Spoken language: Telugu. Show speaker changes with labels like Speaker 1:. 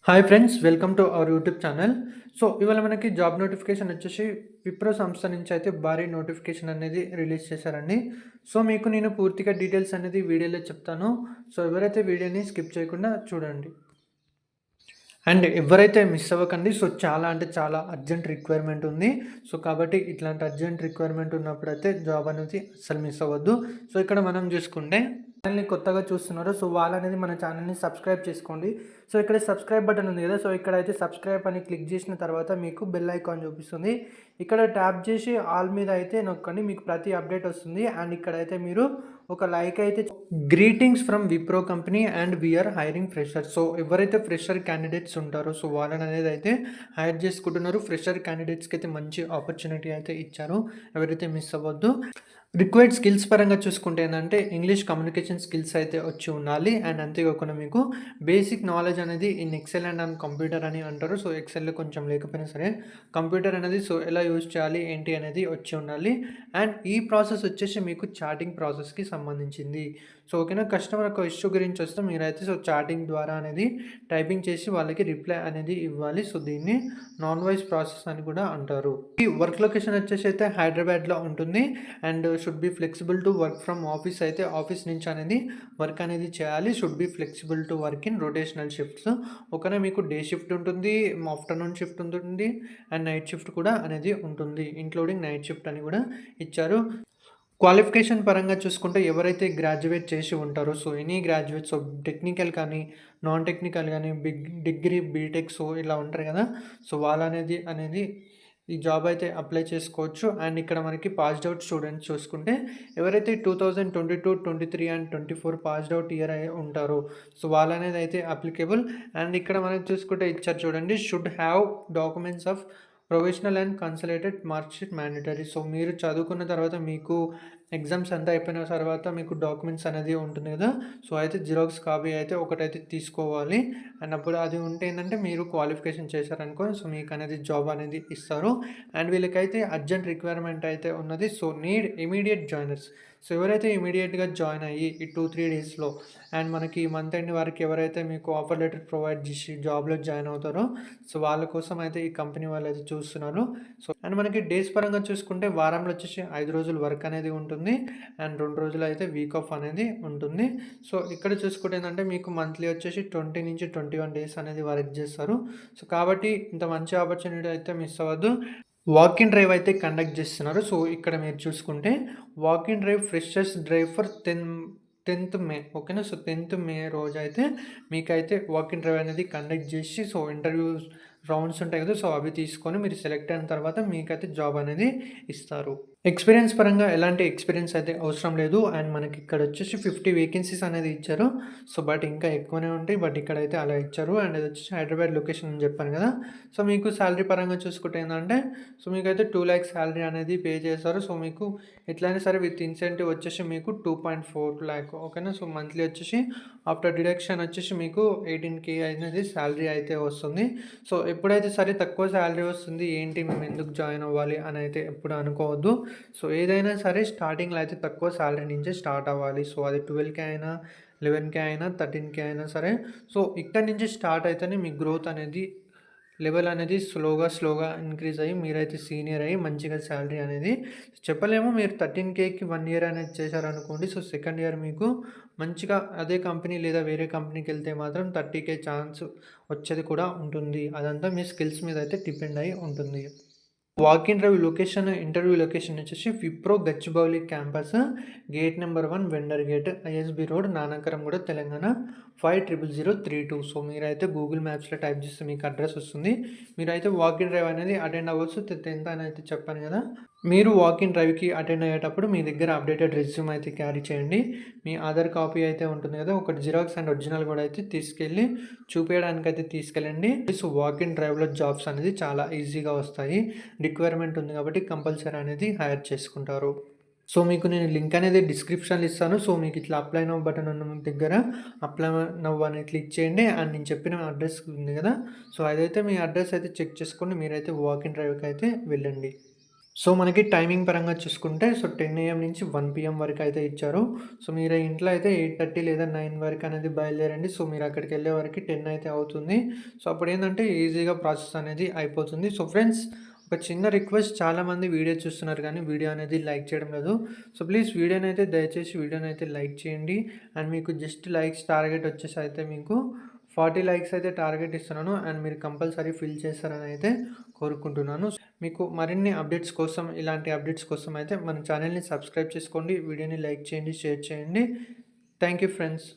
Speaker 1: Hi friends, welcome to our YouTube channel. So ఇవాళ మనకి జాబ్ నోటిఫికేషన్ వచ్చేసి విప్రో సంస్థ నుంచి అయితే భారీ నోటిఫికేషన్ అనేది రిలీజ్ చేశారండి. సో మీకు నేను పూర్తిగా డీటెయిల్స్ అనేది వీడియోలో చెప్తాను. సో ఎవరైతే వీడియోని స్కిప్ చేయకుండా చూడండి అండ్ ఎవరైతే మిస్ అవ్వకండి. సో చాలా అంటే చాలా అర్జెంట్ రిక్వైర్మెంట్ ఉంది. సో కాబట్టి ఇట్లాంటి అర్జెంట్ రిక్వైర్మెంట్ ఉన్నప్పుడైతే జాబ్ అనేది అస్సలు మిస్ అవ్వద్దు. సో ఇక్కడ మనం చూసుకుంటే ఛానల్ని కొత్తగా చూస్తున్నారు, సో వాళ్ళనేది మన ఛానల్ని సబ్స్క్రైబ్ చేసుకోండి. సో ఇక్కడ సబ్స్క్రైబ్ బటన్ ఉంది కదా, సో ఇక్కడైతే సబ్స్క్రైబ్ అని క్లిక్ చేసిన తర్వాత మీకు బెల్ ఐకాన్ చూపిస్తుంది. ఇక్కడ ట్యాప్ చేసి ఆల్ మీద అయితే నొక్కండి, మీకు ప్రతి అప్డేట్ వస్తుంది. అండ్ ఇక్కడైతే మీరు ఒక లైక్ అయితే greetings from Wipro company and we are hiring fresher. So ఎవరైతే ఫ్రెషర్ క్యాండిడేట్స్ ఉంటారో సో వాళ్ళని అనేది అయితే హైర్ చేసుకుంటున్నారు. ఫ్రెషర్ క్యాండిడేట్స్కి అయితే మంచి ఆపర్చునిటీ అయితే ఇచ్చారు, ఎవరైతే మిస్ అవ్వద్దు. రిక్వైర్డ్ స్కిల్స్ పరంగా చూసుకుంటే ఏంటంటే ఇంగ్లీష్ కమ్యూనికేషన్ స్కిల్స్ అయితే వచ్చి ఉండాలి. అండ్ అంతేకాకుండా మీకు బేసిక్ నాలెడ్జ్ అనేది ఇన్ ఎక్సెల్ అండ్ కంప్యూటర్ అని అంటారు. సో ఎక్సెల్లో కొంచెం లేకపోయినా సరే కంప్యూటర్ అనేది సో ఎలా యూజ్ చేయాలి ఏంటి అనేది వచ్చి ఉండాలి. అండ్ ఈ ప్రాసెస్ వచ్చేసి మీకు చాటింగ్ ప్రాసెస్కి సంబంధించింది. సో ఓకేనా, కస్టమర్ ఒక ఇష్యూ గురించి వస్తే మీరైతే సో చాటింగ్ ద్వారా అనేది టైపింగ్ చేసి వాళ్ళకి రిప్లై అనేది ఇవ్వాలి. సో దీన్ని నాన్ వాయిస్ ప్రాసెస్ అని కూడా అంటారు. ఈ వర్క్ లొకేషన్ వచ్చేసి అయితే హైదరాబాద్లో ఉంటుంది. And should be flexible to work from office, అయితే ఆఫీస్ నుంచి అనేది వర్క్ అనేది చేయాలి. Should be flexible to work in rotational shifts. ఓకేనా, మీకు డే షిఫ్ట్ ఉంటుంది, ఆఫ్టర్నూన్ షిఫ్ట్ ఉంటుంది అండ్ నైట్ షిఫ్ట్ కూడా అనేది ఉంటుంది, ఇంక్లూడింగ్ నైట్ షిఫ్ట్ అని కూడా ఇచ్చారు. క్వాలిఫికేషన్ పరంగా చూసుకుంటే ఎవరైతే గ్రాడ్యుయేట్ చేసి ఉంటారో so any graduate, so technical కానీ నాన్ టెక్నికల్ కానీ డిగ్రీ బీటెక్ సో ఇలా ఉంటారు కదా, సో వాళ్ళనేది ఈ జాబ్ అయితే అప్లై చేసుకోవచ్చు. అండ్ ఇక్కడ మనకి పాస్డ్ అవుట్ స్టూడెంట్స్ చూసుకుంటే ఎవరైతే 2022, 23 అండ్ 24 పాస్డ్ అవుట్ ఇయర్ అయి ఉంటారో సో వాళ్ళనేది అయితే అప్లికేబుల్. అండ్ ఇక్కడ మనకి చూసుకుంటే ఇచ్చారు చూడండి, should have documents of professional and consolidated marksheet mandatory. So మీరు చదువుకున్న తర్వాత మీకు ఎగ్జామ్స్ అంతా అయిపోయిన తర్వాత మీకు డాక్యుమెంట్స్ అనేది ఉంటుంది కదా, సో అయితే జిరాక్స్ కాపీ అయితే ఒకటైతే తీసుకోవాలి. అండ్ అప్పుడు అది ఉంటే ఏంటంటే మీరు క్వాలిఫికేషన్ చేశారనుకో సో మీకు అనేది జాబ్ అనేది ఇస్తారు. అండ్ వీళ్ళకైతే అర్జెంట్ రిక్వైర్మెంట్ అయితే ఉన్నది. So need immediate joiners. So ఎవరైతే ఇమీడియట్గా జాయిన్ అయ్యి ఈ 2-3 డేస్లో అండ్ మనకి మంత్ ఎండ్ వరకు ఎవరైతే మీకు ఆఫర్ లెటర్ ప్రొవైడ్ చేసి జాబ్లో జాయిన్ అవుతారో సో వాళ్ళ కోసం అయితే ఈ కంపెనీ వాళ్ళు అయితే చూస్తున్నారు. సో అండ్ మనకి డేస్ పరంగా చూసుకుంటే వారంలో వచ్చేసి 5 రోజులు వర్క్ అనేది ఉంటుంది అండ్ 2 రోజులు అయితే వీక్ ఆఫ్ అనేది ఉంటుంది. సో ఇక్కడ చూసుకుంటే ఏంటంటే మీకు మంత్లీ వచ్చేసి 20 నుంచి 21 డేస్ అనేది వర్క్ చేస్తారు. సో కాబట్టి ఇంత మంచి ఆపర్చునిటీ అయితే మిస్ అవ్వద్దు. వాక్ ఇన్ డ్రైవ్ అయితే కండక్ట్ చేస్తున్నారు. సో ఇక్కడ మీరు చూసుకుంటే walk in drive freshers drive for 10th మే. ఓకేనా, సో 10th మే రోజు అయితే మీకైతే వాక్ ఇన్ డ్రైవ్ అనేది కండక్ట్ చేసి సో ఇంటర్వ్యూ రౌండ్స్ ఉంటాయి కదా, సో అవి తీసుకొని మీరు సెలెక్ట్ అయిన తర్వాత మీకైతే జాబ్ అనేది ఇస్తారు. ఎక్స్పీరియన్స్ పరంగా ఎలాంటి ఎక్స్పీరియన్స్ అయితే అవసరం లేదు. అండ్ మనకి ఇక్కడ వచ్చేసి 50 వేకెన్సీస్ అనేది ఇచ్చారు. సో బట్ ఇంకా ఎక్కువనే ఉంటాయి, బట్ ఇక్కడైతే అలా ఇచ్చారు. అండ్ ఇది వచ్చేసి హైదరాబాద్ లొకేషన్ అని చెప్పాను కదా. సో మీకు శాలరీ పరంగా చూసుకుంటే ఏంటంటే సో మీకైతే 2 lakhs శాలరీ అనేది పే చేస్తారు. సో మీకు ఎట్లయినా సరే విత్ ఇన్సెంటివ్ వచ్చేసి మీకు 2.4 lakh. ఓకేనా, సో మంత్లీ వచ్చేసి ఆఫ్టర్ డిడక్షన్ వచ్చేసి మీకు 18K అనేది శాలరీ అయితే వస్తుంది. సో ఎప్పుడైతే సరే తక్కువ శాలరీ వస్తుంది ఏంటి మేము ఎందుకు జాయిన్ అవ్వాలి అని అయితే ఎప్పుడు అనుకోవద్దు. సో ఏదైనా సరే స్టార్టింగ్లో అయితే తక్కువ శాలరీ నుంచే స్టార్ట్ అవ్వాలి. సో అది 12K అయినా 11K అయినా 13K అయినా సరే సో ఇక్కడ నుంచి స్టార్ట్ అయితేనే మీ గ్రోత్ అనేది లెవెల్ అనేది స్లోగా ఇంక్రీజ్ అయ్యి మీరైతే సీనియర్ అయ్యి మంచిగా శాలరీ అనేది చెప్పలేము. మీరు 13Kకి 1 year అనేది చేశారనుకోండి, సో సెకండ్ ఇయర్ మీకు మంచిగా అదే కంపెనీ లేదా వేరే కంపెనీకి వెళ్తే మాత్రం 30K ఛాన్స్ వచ్చేది కూడా ఉంటుంది. అదంతా మీ స్కిల్స్ మీద అయితే డిపెండ్ అయి ఉంటుంది. వాక్ ఇన్ ఇంటర్వ్యూ లొకేషన్ వచ్చేసి Wipro Gachibowli campus, gate number 1 vendor gate, ISB road, Nanakramguda, Telangana 500032. So మీరైతే గూగుల్ మ్యాప్స్లో టైప్ చేస్తే మీకు అడ్రస్ వస్తుంది. మీరైతే వాక్ ఇన్ డ్రైవ్ అనేది అటెండ్ అవ్వచ్చు. 10th అని అయితే చెప్పాను కదా, మీరు వాక్ ఇన్ డ్రైవ్కి అటెండ్ అయ్యేటప్పుడు మీ దగ్గర అప్డేటెడ్ రెజ్యూమ్ అయితే క్యారీ చేయండి. మీ ఆధార్ కాపీ అయితే ఉంటుంది కదా, ఒకటి జిరాక్స్ అండ్ ఒరిజినల్ కూడా అయితే తీసుకెళ్ళి చూపించడానికి అయితే తీసుకెళ్ళండి. సో వాక్ ఇన్ డ్రైవ్లో జాబ్స్ అనేది చాలా ఈజీగా వస్తాయి. రిక్వైర్మెంట్ ఉంది కాబట్టి కంపల్సరీ అనేది హైర్ చేసుకుంటారు. సో మీకు నేను లింక్ అనేది డిస్క్రిప్షన్లో ఇస్తాను. సో మీకు ఇట్లా అప్లై నవ్ బటన్ ఉన్న దగ్గర అప్లై నవ్ అని క్లిక్ చేయండి. అండ్ నేను చెప్పిన అడ్రస్ ఉంది కదా, సో అదైతే మీ అడ్రస్ అయితే చెక్ చేసుకోండి. మీరైతే వాక్ ఇన్ డ్రైవ్కి అయితే వెళ్ళండి. సో, మనకి టైమింగ్ పరంగా చూసుకుంటే 10 ఏఎం నుంచి 1 పీఎం వరకైతే ఇచ్చారు. సో, మీరు ఇంట్లో అయితే 8:30 లేదా 9 వరకనేది బయలుదేరండి. సో, మీరక్కడికెళ్ళే వరకి 10 అయితే అవుతుంది. సో, అప్పుడేందంటే ఈజీగా ప్రాసెస్ అనేది అయిపోతుంది. సో, ఫ్రెండ్స్ ఒక చిన్న రిక్వెస్ట్, చాలామంది వీడియో చూస్తున్నారు కానీ వీడియో అనేది లైక్ చేయడం లేదు. సో, ప్లీజ్ వీడియోనైతే దయచేసి వీడియోనైతే లైక్ చేయండి. అండ్ మీకు జస్ట్ లైక్స్ టార్గెట్ వచ్చేసి అయితే మీకు 40 లైక్స్ అయితే టార్గెట్ ఇస్తున్నాను. అండ్ మీరు కంపల్సరీ ఫిల్ చేస్తారని అయితే కోరుకుంటున్నాను. మీకు మరిన్ని అప్డేట్స్ కోసం, ఇలాంటి అప్డేట్స్ కోసం అయితే మన ఛానల్‌ని సబ్స్క్రైబ్ చేసుకోండి. వీడియోని లైక్ చేయండి, షేర్ చేయండి. Thank you friends.